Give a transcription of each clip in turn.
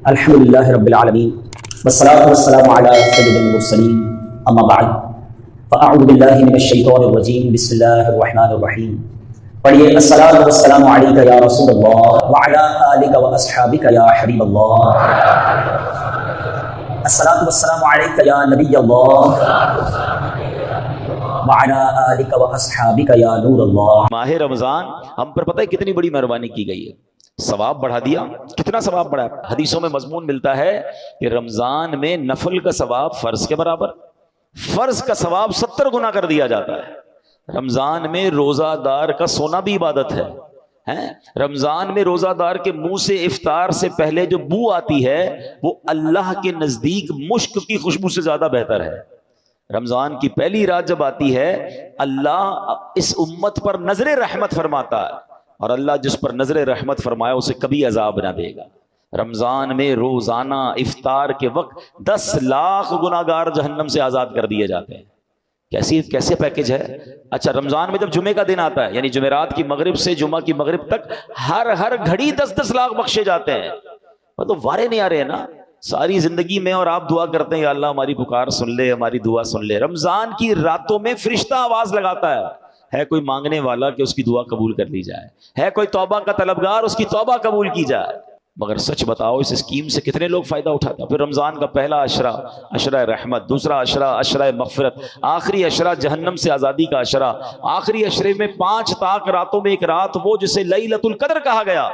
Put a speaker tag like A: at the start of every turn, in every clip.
A: الحمد للہ رب العالمین والصلاة والسلام علی سید المرسلین اما بعد فاعوذ باللہ من الشیطان الرجیم بسم اللہ الرحمن الرحیم. پڑھیے الصلاۃ والسلام علیک یا رسول اللہ وعلی آلک واصحابک یا حبیب اللہ. الصلاۃ والسلام علیک یا نبی اللہ وعلی آلک واصحابک یا نور اللہ.
B: ماہ رمضان ہم پر پتہ ہے کتنی بڑی مہربانی کی گئی ہے، ثواب بڑھا دیا. کتنا ثواب بڑھا؟ حدیثوں میں مضمون ملتا ہے کہ رمضان میں نفل کا ثواب فرض کے برابر، فرض کا ثواب 70 گنا کر دیا جاتا ہے. رمضان میں روزہ دار کا سونا بھی عبادت ہے. رمضان میں روزہ دار کے منہ سے افطار سے پہلے جو بو آتی ہے وہ اللہ کے نزدیک مشک کی خوشبو سے زیادہ بہتر ہے. رمضان کی پہلی رات جب آتی ہے اللہ اس امت پر نظر رحمت فرماتا ہے، اور اللہ جس پر نظر رحمت فرمایا اسے کبھی عذاب نہ دے گا. رمضان میں روزانہ افطار کے وقت 10 لاکھ گناہگار جہنم سے آزاد کر دیے جاتے ہیں. کیسے پیکج ہے؟ اچھا، رمضان میں جب جمعے کا دن آتا ہے، یعنی جمعرات کی مغرب سے جمعہ کی مغرب تک ہر گھڑی 10 لاکھ بخشے جاتے ہیں. تو وارے نہیں آ رہے ہیں نا ساری زندگی میں، اور آپ دعا کرتے ہیں یا اللہ ہماری پکار سن لے، ہماری دعا سن لے. رمضان کی راتوں میں فرشتہ آواز لگاتا ہے کوئی مانگنے والا کہ اس کی دعا قبول کر لی جائے، ہے کوئی توبہ کا طلبگار اس کی توبہ قبول کی جائے. مگر سچ بتاؤ اس اسکیم سے کتنے لوگ فائدہ اٹھاتے ہیں؟ پھر رمضان کا پہلا عشرہ رحمت، دوسرا عشرہ مغفرت، آخری عشرہ جہنم سے آزادی کا عشرہ، آخری عشرے میں 5 طاق راتوں میں ایک رات وہ جسے لیلۃ القدر کہا گیا،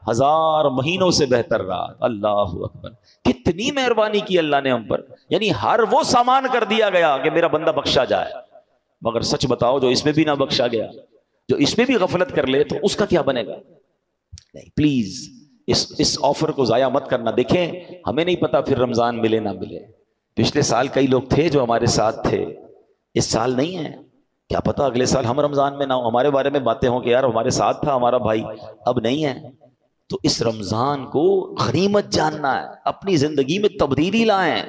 B: 1000 مہینوں سے بہتر رات. اللہ اکبر، کتنی مہربانی کی اللہ نے ہم پر. یعنی ہر وہ سامان کر دیا گیا کہ میرا بندہ بخشا جائے. مگر سچ بتاؤ جو اس میں بھی نہ بخشا گیا، جو اس میں بھی غفلت کر لے تو اس کا کیا بنے گا؟ نہیں، پلیز اس آفر کو ضائع مت کرنا. دیکھیں ہمیں نہیں پتا پھر رمضان ملے نہ ملے. پچھلے سال کئی لوگ تھے جو ہمارے ساتھ تھے، اس سال نہیں ہے. کیا پتا اگلے سال ہم رمضان میں نہ ہو، ہمارے بارے میں باتیں ہوں کہ یار ہمارے ساتھ تھا ہمارا بھائی، اب نہیں ہے. تو اس رمضان کو غنیمت جاننا ہے، اپنی زندگی میں تبدیلی لائیں.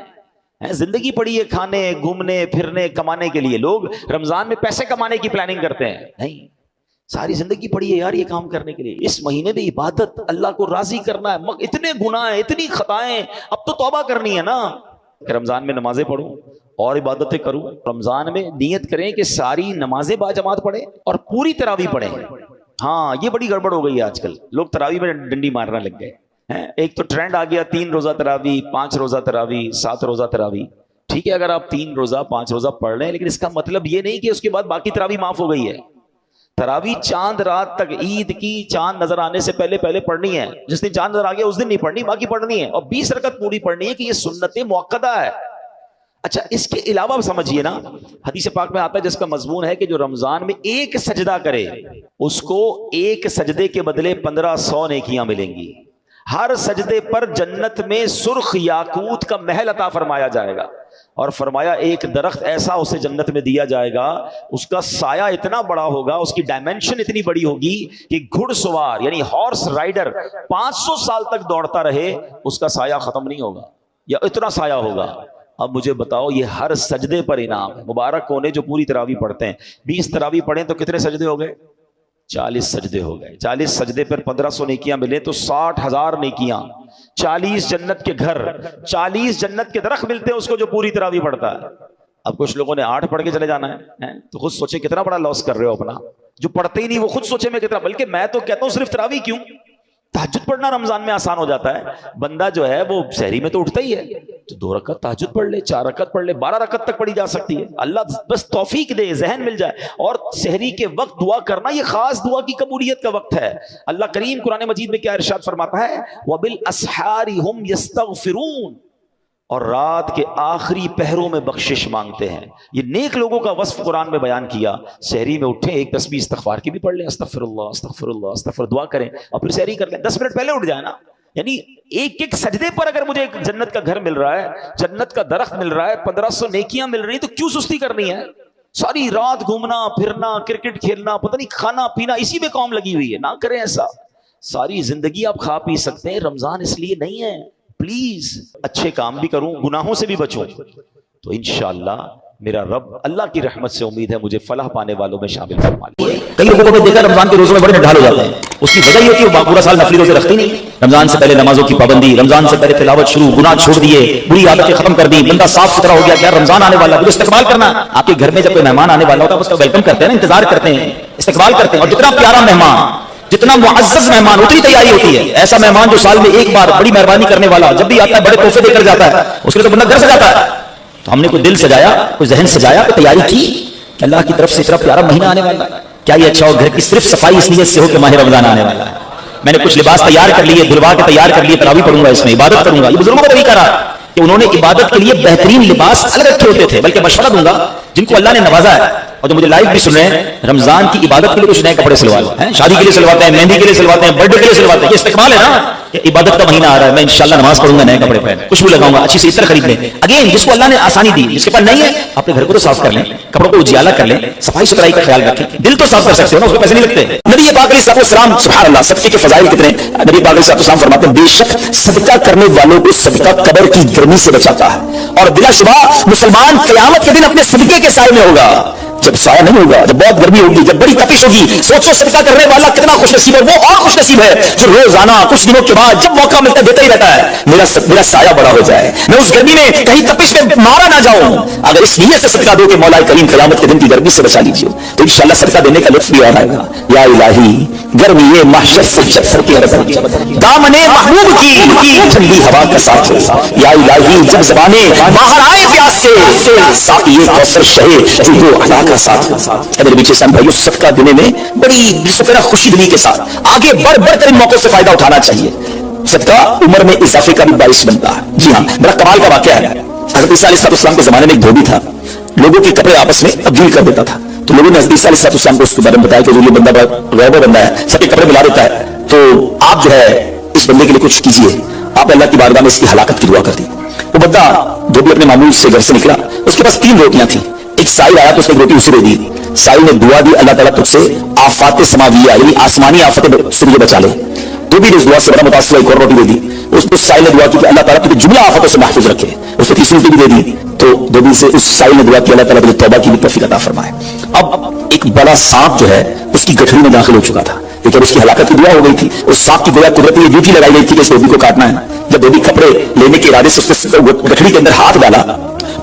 B: زندگی پڑی ہے کھانے گھومنے پھرنے کمانے کے لیے. لوگ رمضان میں پیسے کمانے کی پلاننگ کرتے ہیں. نہیں، ساری زندگی پڑی ہے یار یہ کام کرنے کے لیے. اس مہینے میں عبادت، اللہ کو راضی کرنا ہے. اتنے گناہ ہیں، اتنی خطائیں، اب تو توبہ کرنی ہے نا. کہ رمضان میں نمازیں پڑھوں اور عبادتیں کروں. رمضان میں نیت کریں کہ ساری نمازیں باجماعت پڑھیں اور پوری تراویح پڑھیں. ہاں یہ بڑی گڑبڑ ہو گئی ہے آج کل، لوگ تراویح میں ڈنڈی مارنے لگ گئے. ایک تو ٹرینڈ آ گیا 3 روزہ تراویح، 5 روزہ تراویح، 7 روزہ تراویح. ٹھیک ہے اگر آپ 3 روزہ 5 روزہ پڑھ رہے ہیں، لیکن اس کا مطلب یہ نہیں کہ اس کے بعد باقی تراویح معاف ہو گئی ہے. تراویح چاند رات تک، عید کی چاند نظر آنے سے پہلے پڑھنی ہے. جس دن چاند نظر آ گیا اس دن نہیں پڑھنی، باقی پڑھنی ہے. اور 20 رکعت پوری پڑھنی ہے کہ یہ سنت مؤکدہ ہے. اچھا اس کے علاوہ سمجھیے نا، حدیث پاک میں آتا ہے جس کا مضمون ہے کہ جو رمضان میں ایک سجدہ کرے اس کو ایک سجدے کے بدلے 1500 نیکیاں ملیں گی. ہر سجدے پر جنت میں سرخ یاقوت کا محل عطا فرمایا جائے گا. اور فرمایا ایک درخت ایسا اسے جنت میں دیا جائے گا، اس کا سایہ اتنا بڑا ہوگا، اس کی ڈائمنشن اتنی بڑی ہوگی کہ گھڑ سوار یعنی ہارس رائڈر 500 سال تک دوڑتا رہے اس کا سایہ ختم نہیں ہوگا، یا اتنا سایہ ہوگا. اب مجھے بتاؤ یہ ہر سجدے پر انعام ہے. مبارک کونے جو پوری تراویح پڑھتے ہیں. 20 تراویح پڑھیں تو کتنے سجدے ہو گئے؟ 40 سجدے ہو گئے. 40 سجدے پر 1500 نیکیاں ملے تو 60,000 نیکیاں. 40 جنت کے گھر، 40 جنت کے درخت ملتے ہیں اس کو جو پوری تراویح پڑھتا ہے. اب کچھ لوگوں نے 8 پڑھ کے چلے جانا ہے تو خود سوچے کتنا بڑا لاس کر رہے ہو اپنا. جو پڑھتے ہی نہیں وہ خود سوچے میں کتنا. بلکہ میں تو کہتا ہوں صرف تراویح کیوں، تہجد پڑھنا رمضان میں آسان ہو جاتا ہے. بندہ جو ہے وہ سحری میں تو اٹھتا ہی ہے، تو 2 رکعت تہجد پڑھ لے، 4 رکعت پڑھ لے، 12 رکعت تک پڑھی جا سکتی ہے. اللہ بس توفیق دے، ذہن مل جائے. اور سحری کے وقت دعا کرنا یہ خاص دعا کی قبولیت کا وقت ہے. اللہ کریم قرآن مجید میں کیا ارشاد فرماتا ہے؟ وَبِالْأَسْحَارِ هُمْ يَسْتَغْفِرُونَ، اور رات کے آخری پہروں میں بخشش مانگتے ہیں. یہ نیک لوگوں کا وصف قرآن میں بیان کیا. سحری میں اٹھیں، ایک تسبیح استغفار کی بھی پڑھ لیں، استغفر اللہ استغفر اللہ استغفر، دعا کریں اور پھر سحری کر لیں. 10 منٹ پہلے اٹھ جائیں نا. یعنی ایک سجدے پر اگر مجھے ایک جنت کا گھر مل رہا ہے، جنت کا درخت مل رہا ہے، 1500 نیکیاں مل رہی ہیں، تو کیوں سستی کرنی ہے؟ ساری رات گھومنا پھرنا، کرکٹ کھیلنا، پتہ نہیں کھانا پینا، اسی میں قوم لگی ہوئی ہے. نہ کریں ایسا. ساری زندگی آپ کھا پی سکتے ہیں، رمضان اس لیے نہیں ہے. پلیز اچھے کام بھی کروں، گناہوں سے بھی بچوں، تو انشاءاللہ میرا رب اللہ کی رحمت سے امید ہے مجھے فلاح پانے والوں میں شامل فرما لے۔
A: کئی لوگوں کو میں دیکھا رمضان کے روزوں میں بڑے نڈھال ہو جاتے ہیں، اس کی وجہ یہ ہوتی ہے وہ پورا سال نفلی روزے رکھتے نہیں، رمضان سے پہلے نمازوں کی پابندی، رمضان سے پہلے تلاوت شروع، گناہ چھوڑ دیے، بری عادتیں ختم کر دی، بندہ صاف ستھرا ہو گیا، کیا رمضان آنے والا ہے، استقبال کرنا۔ آپ کے گھر میں جب کوئی مہمان آنے والا ہوتا ہے اس کا ویلکم کرتے ہیں نا، انتظار کرتے ہیں، استقبال کرتے ہیں، اور جتنا پیارا مہمان، جتنا معزز مہمان اتنی تیاری ہوتی ہے۔ ایسا مہمان جو سال میں ایک بار بڑی مہربانی کرنے والا جب بھی آتا ہے بڑے تحفے دے کر جاتا ہے، اس کے لیے تو بندہ گھر سے جاتا ہے۔ تو ہم نے کوئی دل سجایا، کوئی ذہن سجایا، کوئی تیاری کی کہ اللہ کی طرف سے اتنا پیارا مہینہ آنے والا ہے، کیا یہ اچھا ہو گھر کی صرف صفائی اس نیت سے ہو کہ ماہ رمضان آنے والا ہے، میں نے کچھ لباس تیار کر لیے، دھلوا کے تیار کر لیے، تراویح پڑھوں گا، اس میں عبادت کروں گا۔ یہ بزرگوں کا طریقہ رہا کہ انہوں نے عبادت کے لیے بہترین لباس الگ رکھے ہوتے تھے۔ بلکہ مشورہ دوں گا جن کو اللہ نے نوازا ہے اور جو مجھے لائیو بھی سن رہے ہیں، رمضان کی عبادت کے لیے کچھ نئے کپڑے سلواتے ہیں، شادی کے لیے سلواتے ہیں، مہندی کے لیے سلواتے ہیں، برتھ ڈے کے لیے سلواتے ہیں، یہ استقبال ہے نا کہ عبادت کا مہینہ آ رہا ہے، میں انشاءاللہ نماز پڑھوں گا، نئے کپڑے پہن، خوشبو لگاؤں گا، اچھی سی عطر خرید لیں۔ اگین جس کو اللہ نے آسانی دی، جس کے پاس نہیں ہے اپنے گھر کو تو صاف کر لیں، کپڑوں کو اجالا کر لیں، صفائی ستھرائی کا خیال رکھیں، دل تو صاف کر سکتے ہو نا، اس میں پیسے نہیں لگتے۔ نبی پاک علیہ الصلوۃ والسلام، سبحان اللہ، صدقے کے فضائل کتنے۔ نبی پاک علیہ الصلوۃ والسلام فرماتے ہیں بے شک صدقہ کرنے والوں کو صدقہ قبر کی گرمی سے بچاتا ہے، اور بلا شبہ مسلمان قیامت کے دن اپنے صدقے کے سائے میں ہوگا۔ جب سایہ نہیں ہوگا، جب بہت گرمی ہوگی، جب بڑی تپش ہوگی، سوچو صدقہ کرنے والا کتنا خوش نصیب ہے۔ وہ اور خوش نصیب ہے جو روزانہ کچھ دنوں کے بعد جب موقع ملتا ہے دیتا ہی رہتا ہے، میرا سایہ بڑا ہو جائے، میں اس گرمی میں کہیں تپش میں مارا نہ جاؤں۔ اگر اس نیت سے صدقہ دو کہ مولا کریم قیامت کے دن کی گرمی سے بچا لیجیے، تو انشاءاللہ صدقہ دینے کا لطف بھی اور آئے گا۔ یا الہی گرمی محشر سے دامن محبوب کی ٹھنڈی ہوا کا ساتھ ہو، یا الہی جب زبانیں باہر آئے پیاس سے ساقی کوثر شہے جو علا کا ساتھ ہو۔ میرے پیچھے سن بھائیو، صدقہ دینے میں بڑی سفرہ خوشی دلی کے ساتھ آگے بڑھ کر ان موقعوں سے فائدہ اٹھانا چاہیے۔ صدقہ عمر میں اضافے کا بھی باعث بنتا ہے۔ جی ہاں، بڑا کمال کا واقعہ ہے۔ حضرت عیسیٰ علیہ السلام کے زمانے میں ایک دھوبی تھا، لوگوں کے کپڑے آپس میں تبدیل کر دیتا تھا۔ تو لوگوں نے حضرت عیسیٰ علیہ السلام کو اس کے بارے میں بتایا کہ یہ بندہ بڑا غیبہ بندہ ہے، سب کے کپڑے ملا دیتا ہے، تو آپ جو ہے اس بندے کے لیے کچھ کیجیے۔ آپ اللہ کی بارگاہ میں اس کی ہلاکت کی دعا کر دی۔ وہ بندہ دھوبی اپنے معمول سے گھر سے نکلا، اس کے پاس 3 روٹیاں تھیں۔ ایک سائل آیا تو اس نے روٹی اسے دے دی۔ سائل نے دعا دی، اللہ تعالیٰ تجھ سے آفات سماویہ یعنی آسمانی آفتیں سے مجھے بچا لے۔ دھوبی نے اس دعا سے بڑا متاثر ایک اور روٹی دے دی۔ اس کو سائل نے دعا کی کہ اللہ تعالیٰ تجھے جملہ آفتوں سے محفوظ رکھے، اسے تیسری روٹی بھی دے دی۔ تو دھوبی سے اس سائل نے دعا کی اللہ تعالیٰ تجھے توبہ کی بھی توفیق عطا فرمائے۔ اب ایک بڑا سانپ جو ہے اس کی گٹھڑی میں داخل ہو چکا تھا، لیکن اس کی ہلاکت کی دعا ہو گئی تھی۔ اس سانپ کی گویا قدرتی ڈیوٹی لگائی گئی تھی کہ اس دھوبی کو کاٹنا ہے۔ جب دھوبی کپڑے لینے کے ارادے سے اس گٹھڑی کے اندر ہاتھ ڈالا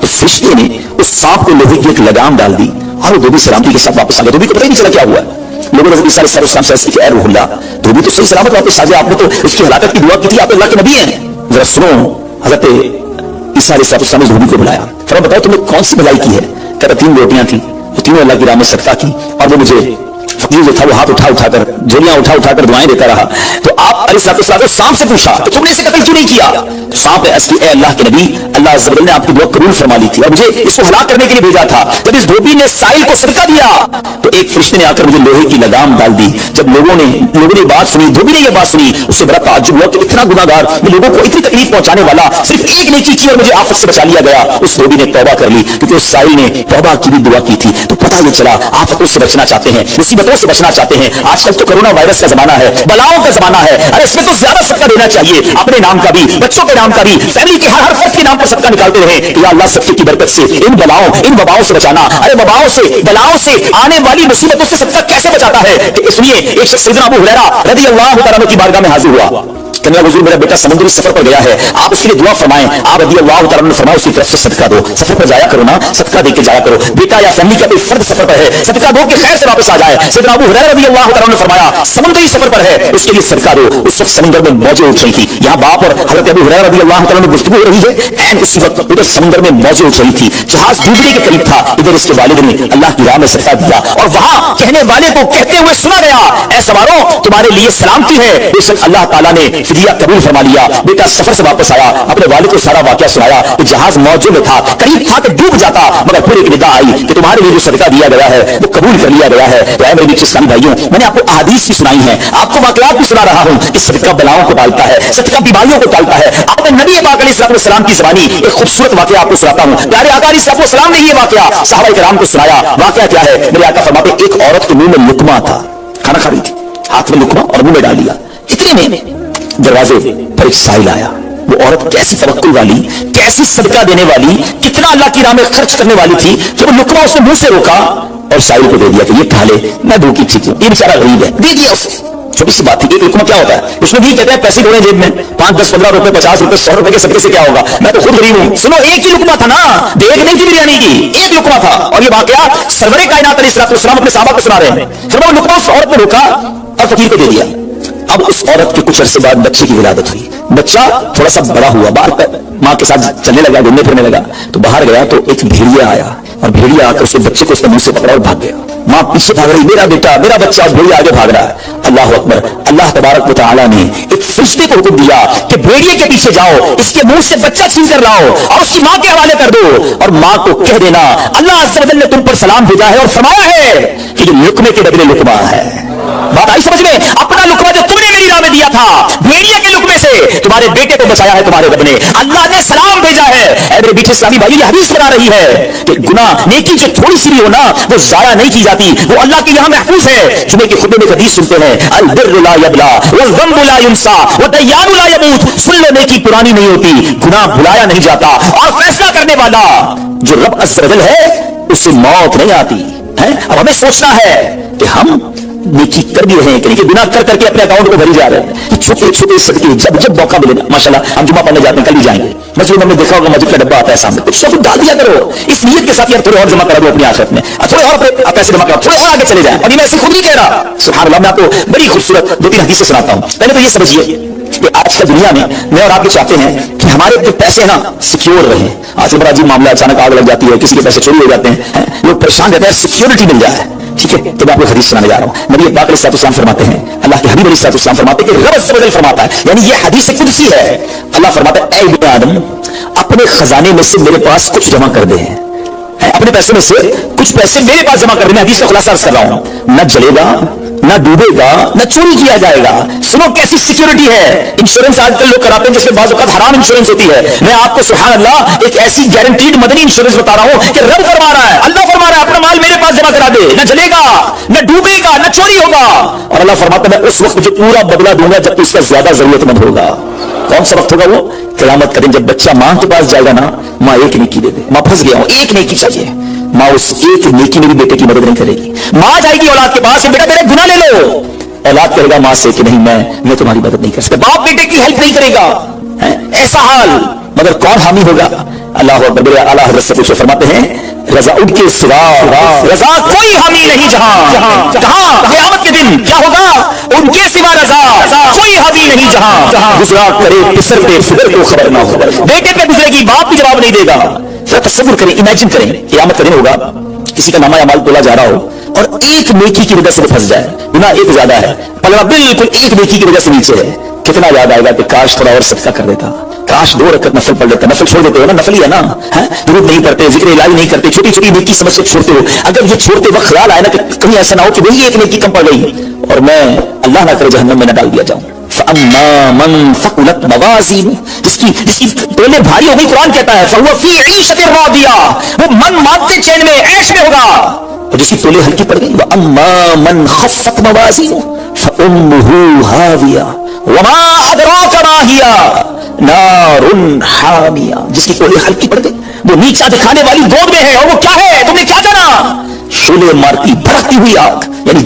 A: تو فرشتے نے اس سانپ کو لوہے کی ایک لگام ڈال دی اور وہ دھوبی سلامتی کے ساتھ واپس آ گیا۔ دھوبی کو پتہ ہی نہیں چلا کیا ہوا ہے۔ لوگوں نے حضرت عیسیٰ علیہ السلام سے عرض کی کہ اے روح اللہ، دھوبی تو صحیح سلامت واپس آ گیا، آپ نے تو اس کی ہلاکت کی دعا کی تھی، آپ اللہ کے نبی ہیں، ذرا سنو۔ حضرت عیسیٰ علیہ السلام نے دھوبی کو بلایا، فرمایا بتاؤ تم نے کون سی بھلائی کی ہے؟ کہتا 3 روٹیاں تھیں، وہ تینوں اللہ کی راہ میں صدقہ کی، اور وہ مجھے فقیر جو تھا وہ ہاتھ اٹھا کر جھولیاں اٹھا کر دعائیں دیتا رہا۔ تو آپ علیہ السلام نے سانپ سے پوچھا کہ تم نے اسے قتل کیوں نہیں کیا؟ تو سانپ نے عرض کی اے اللہ کے نبی، اللہ عز و جل نے آپ کی دعا قبول فرما لی تھی اور مجھے اس کو ہلاک کرنے کے لیے بھیجا تھا۔ جب اس دھوبی نے سائل کو صدقہ دیا تو ایک فرشتے نے آ کر مجھے لوہے کی لگام ڈال دی۔ جب لوگوں نے بات سنی، دھوبی نے یہ بات سنی، اس سے بڑا تعجب ہوا کہ اتنا گناہ گار، لوگوں کو اتنی تکلیف پہنچانے والا صرف ایک نیکی کی اور مجھے آفت سے بچا لیا گیا۔ اس دھوبی نے توبہ کر لی کیونکہ اس سائل نے توبہ کی بھی دعا کی تھی۔ تو پتہ یہ چلا آفتوں سے بچنا چاہتے ہیں، مصیبتوں سے بچنا چاہتے ہیں۔ آج کل تو کرونا وائرس کا زمانہ ہے، بلاؤں کا زمانہ ہے، ارے اس میں تو زیادہ صدقہ دینا چاہیے، اپنے نام کا بھی، بچوں کے نام کا بھی، فیملی کے ہر فرد کے نام پر صدقہ نکالتے رہیں کہ یا اللہ صدقے کی برکت سے ان بلاؤں ان وباؤں سے بچانا۔ ارے وباؤں سے بلاؤں سے آنے والی مصیبتوں سے صدقہ کیسے بچاتا ہے؟ اس لیے ایک شخص سیدنا ابو ہریرہ رضی اللہ تعالیٰ عنہ کی بارگاہ میں حاضر ہوا، کہنے حضور میرا بیٹا سمندری سفر پر گیا ہے، آپ اس کے لیے دعا فرمائیں۔ آپ رضی اللہ تعالیٰ نے فرمایا اس کی طرف سے صدقہ دو، سفر پر جایا کرو نا، صدقہ دے کے جایا کرو، بیٹا یا فیملی کا کوئی فرد سفر پر ہے، صدقہ دو کہ خیر سے واپس آ جائے۔ سیدنا ابو ہریرہ رضی اللہ تعالیٰ نے فرمایا سمندری سفر پر ہے اس کے لیے صدقہ دو۔ اس وقت سمندر میں موجیں اٹھ رہی تھی، یہاں باپ اور حضرت ابو ہریرہ رضی اللہ تعالیٰ نے گفتگو ہو رہی ہے، این اسی وقت ادھر سمندر میں موجیں اٹھ رہی تھی، جہاز ڈوبنے کے قریب تھا، ادھر اس کے والد نے اللہ کی راہ میں صدقہ دیا اور وہاں کہنے والے کو کہتے ہوئے سنا گیا اے سواروں تمہارے لیے سلامتی ہے، بے شک اللہ تعالیٰ نے فدیہ قبول فرما لیا۔ بیٹا سفر سے واپس آیا، اپنے والد کو سارا واقعہ سنایا کہ جہاز موجوں میں تھا، قریب تھا کہ ڈوب جاتا، مگر پھر ایک ندا آئی کہ تمہارے لیے جو صدقہ دیا گیا ہے وہ قبول کر لیا گیا ہے۔ تو اے میرے بیچ اسلامی بھائیوں، میں نے آپ کو احادیث بھی سنائی ہیں، آپ کو واقعات بھی سنا رہا ہوں کہ صدقہ بلاؤں کو ٹالتا ہے، صدقہ بیماریوں کو ٹالتا ہے۔ آپ نے نبی پاک علیہ السلام کی زبانی ایک خوبصورت واقعہ آپ کو سناتا ہوں۔ پیارے آقا علیہ السلام نے یہ واقعہ صحابہ کرام کو سنایا۔ واقعہ کیا ہے؟ میرے آقا فرماتے ایک عورت کے منہ میں لقمہ تھا، کھانا کھا رہی تھی، ہاتھ میں لقمہ اور منہ میں ڈال دیا، اتنے میں دروازے پر ایک سائل آیا، وہ عورت کیسی توکل والی, کیسی صدقہ دینے والی, کتنا اللہ کی راہ میں خرچ کرنے والی تھی کہ وہ لقمہ اس نے منہ سے روکا اور سائل کو دے دیا کہ یہ کھا لے, میں بھوکی ٹھیک ہوں, یہ بیچارہ غریب ہے, دے دیا اسے. چھوٹی سی بات تھی. ایک لقمہ کیا ہوتا ہے, اس میں بھی کہتے ہیں پیسے ڈھونڈے جیب میں, 5 10 15 روپے 50 روپے 100 روپے کے صدقے سے کیا ہوگا, میں تو خود غریب ہوں. سنو, ایک ہی لقمہ تھا نا, دیکھ نہیں تھی بریانی کی, ایک لقمہ تھا. اور یہ واقعہ سرور کائنات علیہ السلام اپنے صحابہ کو سنا رہے ہیں. پھر وہ لقمہ اس عورت نے روکا اور فقیر کو دے دیا. اب اس عورت کے کچھ عرصے بعد بچے کی ولادت ہوئی. بچہ تھوڑا سا بڑا ہوا, باہر ماں کے ساتھ چلنے لگا, گھومنے پھرنے لگا. تو باہر گیا تو ایک بھیڑیا آیا, اور بھیڑیا آ کر اس کے بچے کو اس نے منہ سے پکڑا اور بھاگ گیا. ماں پیچھے بھاگ رہی, میرا بیٹا میرا بچہ, اور بھیڑیا آگے بھاگ رہا ہے. اللہ اکبر. اللہ تبارک و تعالیٰ نے ایک فرشتے کو حکم دیا کہ بھیڑیے کے پیچھے جاؤ, اس کے منہ سے بچہ چھین کر لاؤ اور اس کی ماں کے حوالے کر دو, اور ماں کو کہہ دینا اللہ عز و جل نے تم پر سلام بھیجا ہے اور فرمایا ہے کہ یہ لقمے کے بدلے لقمہ ہے. بات آئی سمجھ میں؟ اپنا لقمہ جو تم نے میری راہ میں دیا تھا, بھیڑیا کے لقمے سے تمہارے بیٹے کو بچایا ہے تمہارے رب نے, اللہ نے سلام بھیجا ہے. اے میرے بیٹے اسلامی بھائی, یہ حدیث بنا رہی ہے کہ گناہ نیکی جو تھوڑی سی بھی ہو نا, وہ ضائع نہیں کی جاتی, وہ اللہ کے یہاں محفوظ ہے. جمعے کے خطبے میں حدیث سنتے ہیں, البر لا یبلا والذنب لا ينسى والدیان لا يموت. سن لو, نیکی پرانی نہیں ہوتی, گناہ بھلایا نہیں جاتا, اور فیصلہ کرنے والا جو رب عز و جل ہے اسے موت نہیں آتی ہے. اب ہمیں سوچنا ہے کہ ہم نیکی کر بھی رہے ہیں کہ گناہ کر کر کے اپنے اکاؤنٹ کو بھری جا رہے ہیں. چھوٹے چھوٹے صدقے جب جب موقع ملے گا, ماشاءاللہ ہم جمعہ پڑھنے جاتے ہیں, کل ہی جائیں گے مسجد میں, ہم نے دیکھا ہوگا مسجد کا ڈبہ آتا ہے سامنے, کچھ نہ کچھ ڈال دیا کرو اس نیت کے ساتھ, یار تھوڑے اور جمع کرا دو اپنی آخرت میں, تھوڑے اور پیسے جمع کرو, تھوڑے اور آگے چلے جائیں. اور یہ میں ایسی خود نہیں کہہ رہا, سبحان اللہ. میں آپ کو بڑی خوبصورت 2-3 حدیثیں سناتا ہوں. پہلے تو یہ سمجھیے کہ آج کل دنیا میں اور آپ بھی چاہتے ہیں کہ ہمارے جو پیسے نا سیکیور رہیں. آج بڑا عجیب معاملہ, اچانک آگ لگ جاتی ہے, کسی کے پیسے چوری ہو جاتے ہیں, لوگ پریشان رہتے ہیں, سیکیورٹی مل جائے. ٹھیک ہے, تو میں آپ کو حدیث سنانے جا رہا ہوں. نبی پاک علیہ السلام فرماتے ہیں, اللہ کے حبیب علیہ السلام فرماتے ہیں کہ رب عز و جل فرماتا ہے, یعنی یہ حدیث قدسی ہے. اللہ فرماتا ہے, اے ابن آدم, اپنے خزانے میں سے میرے پاس کچھ جمع کر دے ہیں, اپنے پیسوں میں سے کچھ پیسے میرے پاس جمع کر دے. میں حدیث کا خلاصہ عرض کر رہا ہوں. نہ جلے گا, نہ ڈوبے گا, نہ چوری کیا جائے گا. سنو کیسی سیکیورٹی ہے. انشورنس آج کل لوگ کراتے ہیں جس میں بعض اوقات حرام انشورنس ہوتی ہے. میں آپ کو سبحان اللہ ایک ایسی گارنٹیڈ مدنی انشورنس بتا رہا ہوں کہ رب فرما رہا ہے, اللہ فرما رہا ہے, اپنا مال میرے پاس جمع کرا دے, نہ جلے گا, نہ ڈوبے گا, نہ چوری ہوگا. اور اللہ فرماتا ہے, میں اس وقت جو پورا بدلہ دوں گا جب تو اس کا زیادہ ضرورت مند ہوگا. کون سا وقت ہوگا وہ؟ قیامت کا دن, جب بچہ ماں کے پاس جائے گا نا, ماں ایک نیکی دے دے, ماں پھنس گیا ہوں, ایک نیکی چاہیے. ماں اس ایک نیکی میں بھی بیٹے کی مدد نہیں کرے گی. ماں جائے گی اولاد کے پاس کہ بیٹا میرے گناہ لے لو, اولاد کرے گا ماں سے کہ نہیں میں تمہاری مدد نہیں کر سکتا. باپ بیٹے کی ہیلپ نہیں کرے گا, ایسا حال. مگر کون حامی ہوگا؟ اللہ اکبر. اعلیٰ حضرت سے کچھ فرماتے ہیں, رضا ان کے سوا رضا کوئی حامی نہیں جہاں, جہاں قیامت کے دن کیا ہوگا, ان کے سوا رضا کوئی حامی نہیں جہاں. گزرا کرے پسر پہ فکر کو خبر نہ ہو, بیٹے پہ گزرے گی باپ بھی جواب نہیں دے گا. تصور کریں, امیجن کریں, قیامت کا دن ہوگا, کسی کا نامہ اعمال تولا جا رہا ہو اور ایک نیکی کی وجہ سے پھنس جائے, گناہ ایک زیادہ ہے, پلڑا بالکل ایک نیکی کی وجہ سے نیچے ہے. کتنا یاد آئے گا کہ کاش تھوڑا اور صدقہ کر دیتا, کاش 2 رکعت نفل پڑھ لیتا. نفل چھوڑ دیتے ہو نا, نفل ہی ہے نا, درود نہیں پڑھتے, ذکر الہی نہیں کرتے, چھوٹی چھوٹی نیکی سمجھ کے چھوڑتے ہو. اگر یہ چھوڑتے وقت خیال آئے نا کہ کہیں ایسا نہ ہو کہ وہی ایک نیکی کم پڑ گئی اور میں اللہ نہ کرے جہنم میں نہ ڈال دیا جاؤں. فَأَمَّا مَنْ ثَقُلَتْ مَوَازِينُهُ, جس کی تولے بھاری ہو گئی, قرآن کہتا ہے فَهُوَ فِي عِيشَةٍ رَاضِيَةٍ, وہ من مادے چین میں عیش میں ہوگا. اور جس کی تولے ہلکی پڑ گئی, وَأَمَّا مَنْ خَفَّتْ مَوَازِينُهُ فَأُمُّهُ هَاوِيَةٌ وَمَا أَدْرَاكَ مَا هِيَ نَارٌ حَامِيَةٌ, جس کی تولے ہلکی پڑ گئی, وہ نیچا دکھانے والی گود میں ہے, اور وہ کیا ہے تم نے کیا جانا, شعلے مارتی بھڑکتی ہوئی آگ, یعنی